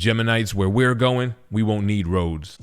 Geminites, where we're going, we won't need roads.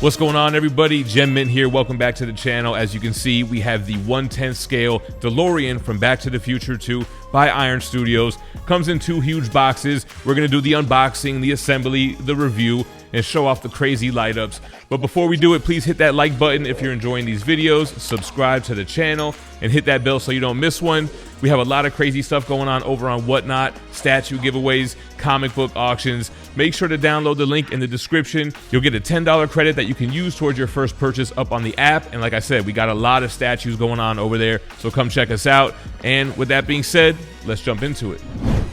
What's going on, everybody? GemMint here. Welcome back to the channel. As you can see, we have the 1/10 scale DeLorean from Back to the Future 2 by Iron Studios. Comes in 2 huge boxes. We're gonna do the unboxing, the assembly, the review, and show off the crazy light ups. But before we do it, please hit that like button if you're enjoying these videos, subscribe to the channel, and hit that bell so you don't miss one. We have a lot of crazy stuff going on over on Whatnot, statue giveaways, comic book auctions. Make sure to download the link in the description. You'll get a $10 credit that you can use towards your first purchase up on the app. And like I said, we got a lot of statues going on over there, so come check us out. And with that being said, let's jump into it.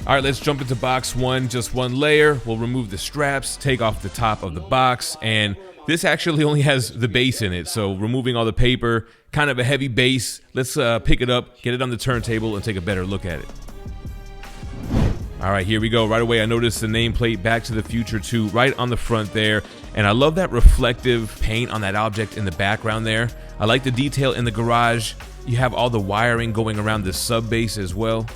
All right, let's jump into box 1, just 1 layer. We'll remove the straps, take off the top of the box, and this actually only has the base in it, so removing all the paper, kind of a heavy base. Let's pick it up, get it on the turntable, and take a better look at it. All right, here we go. Right away, I noticed the nameplate Back to the Future 2 right on the front there, and I love that reflective paint on that object in the background there. I like the detail in the garage. You have all the wiring going around the sub base as well.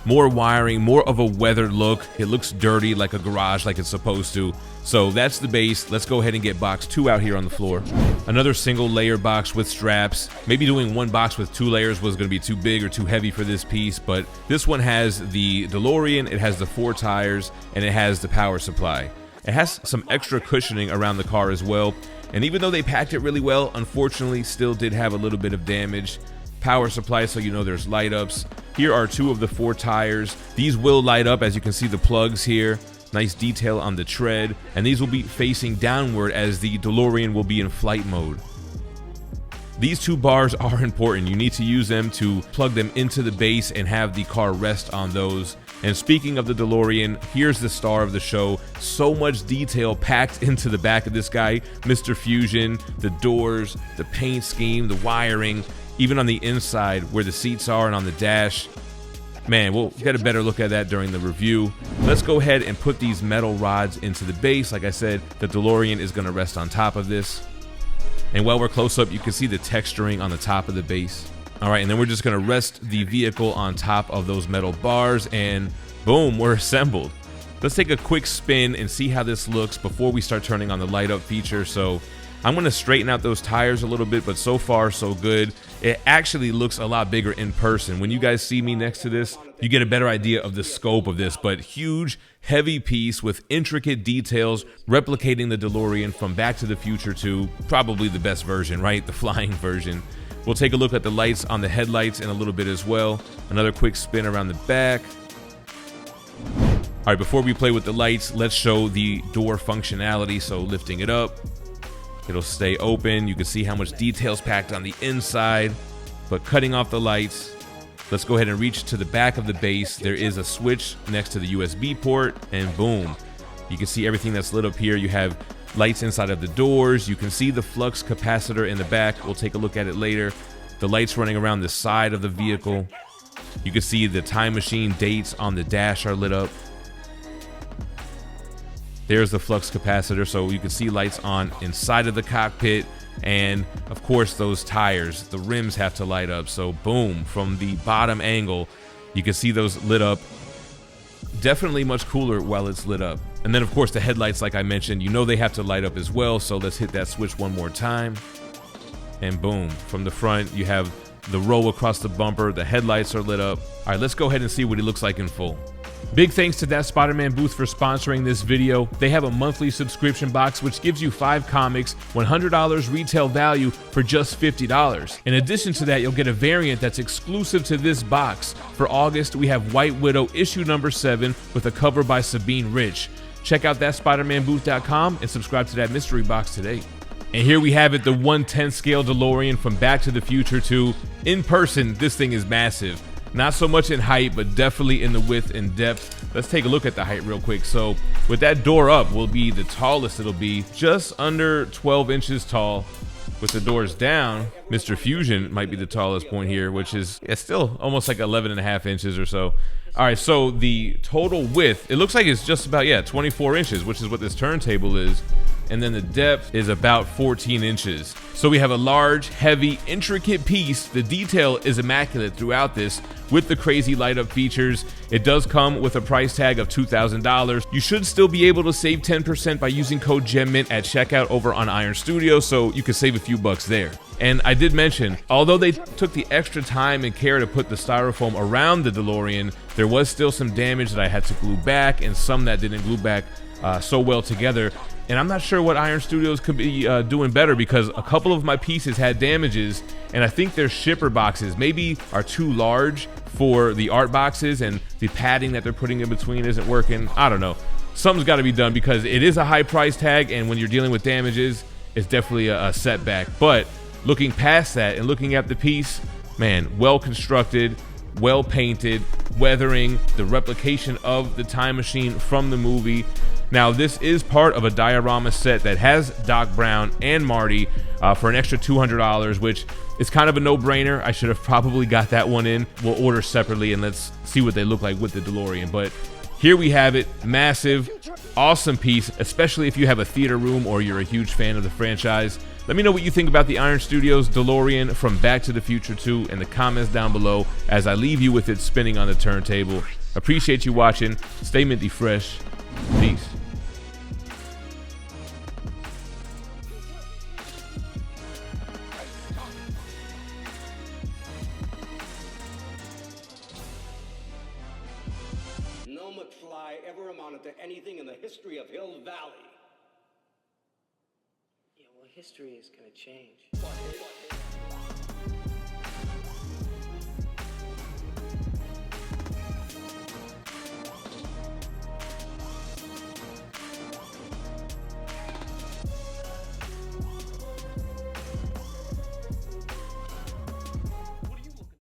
More wiring, more of a weathered look. It looks dirty like a garage, like it's supposed to. So that's the base. Let's go ahead and get box 2 out here on the floor. Another single layer box with straps. Maybe doing 1 box with 2 layers was going to be too big or too heavy for this piece, but this one has the DeLorean, it has the 4 tires, and it has the power supply. It has some extra cushioning around the car as well. And even though they packed it really well, unfortunately still did have a little bit of damage. Power supply, so you know there's light ups. Here are 2 of the 4 tires. These will light up, as you can see the plugs here. Nice detail on the tread, and these will be facing downward as the DeLorean will be in flight mode. These 2 bars are important. You need to use them to plug them into the base and have the car rest on those. And speaking of the DeLorean, here's the star of the show. So much detail packed into the back of this guy, Mr. Fusion, the doors, the paint scheme, the wiring, even on the inside where the seats are and on the dash. Man, we'll get a better look at that during the review. Let's go ahead and put these metal rods into the base. Like I said, the DeLorean is gonna rest on top of this. And while we're close up, you can see the texturing on the top of the base. All right, and then we're just gonna rest the vehicle on top of those metal bars, and boom, we're assembled. Let's take a quick spin and see how this looks before we start turning on the light up feature. So I'm gonna straighten out those tires a little bit, but so far so good. It actually looks a lot bigger in person. When you guys see me next to this, you get a better idea of the scope of this, but huge, heavy piece with intricate details replicating the DeLorean from Back to the Future 2, probably the best version, right? The flying version. We'll take a look at the lights on the headlights in a little bit as well. Another quick spin around the back. All right, before we play with the lights, let's show the door functionality. So lifting it up, it'll stay open. You can see how much detail's packed on the inside, but cutting off the lights, let's go ahead and reach to the back of the base. There is a switch next to the USB port, and boom, you can see everything that's lit up here. You have lights inside of the doors. You can see the flux capacitor in the back. We'll take a look at it later. The lights running around the side of the vehicle. You can see the time machine dates on the dash are lit up. There's the flux capacitor, so you can see lights on inside of the cockpit. And of course, those tires, the rims have to light up. So boom, from the bottom angle, you can see those lit up. Definitely much cooler while it's lit up. And then of course the headlights, like I mentioned, you know they have to light up as well. So let's hit that switch one more time. And boom, from the front, you have the row across the bumper. The headlights are lit up. All right, let's go ahead and see what he looks like in full. Big thanks to That Spider-Man Booth for sponsoring this video. They have a monthly subscription box which gives you 5 comics, $100 retail value for just $50. In addition to that, you'll get a variant that's exclusive to this box. For August, we have White Widow issue number 7 with a cover by Sabine Rich. Check out THATSPIDERMANBOOTH.com and subscribe to that mystery box today. And here we have it, the 1/10 scale DeLorean from Back to the Future 2. In person, this thing is massive. Not so much in height, but definitely in the width and depth. Let's take a look at the height real quick. So with that door up will be the tallest it'll be, just under 12 inches tall. With the doors down, Mr. Fusion might be the tallest point here, which is still almost like 11.5 inches or so. All right, so the total width, it looks like it's just about, 24 inches, which is what this turntable is. and then the depth is about 14 inches. So we have a large, heavy, intricate piece. The detail is immaculate throughout this with the crazy light up features. It does come with a price tag of $2,000. You should still be able to save 10% by using code GemMint at checkout over on Iron Studios, so you can save a few bucks there. And I did mention, although they took the extra time and care to put the styrofoam around the DeLorean, there was still some damage that I had to glue back and some that didn't glue back so well together. And I'm not sure what Iron Studios could be doing better, because a couple of my pieces had damages, and I think their shipper boxes maybe are too large for the art boxes, and the padding that they're putting in between isn't working. I don't know. Something's got to be done, because it is a high price tag, and when you're dealing with damages, it's definitely a setback. But looking past that and looking at the piece, man, well constructed, well painted, weathering, the replication of the time machine from the movie. Now, this is part of a diorama set that has Doc Brown and Marty for an extra $200, which is kind of a no-brainer. I should have probably got that one in. We'll order separately and let's see what they look like with the DeLorean. But here we have it, massive, awesome piece, especially if you have a theater room or you're a huge fan of the franchise. Let me know what you think about the Iron Studios DeLorean from Back to the Future 2 in the comments down below as I leave you with it spinning on the turntable. Appreciate you watching. Stay minty fresh. Peace. No McFly ever amounted to anything in the history of Hill Valley. Yeah, well, history is gonna change.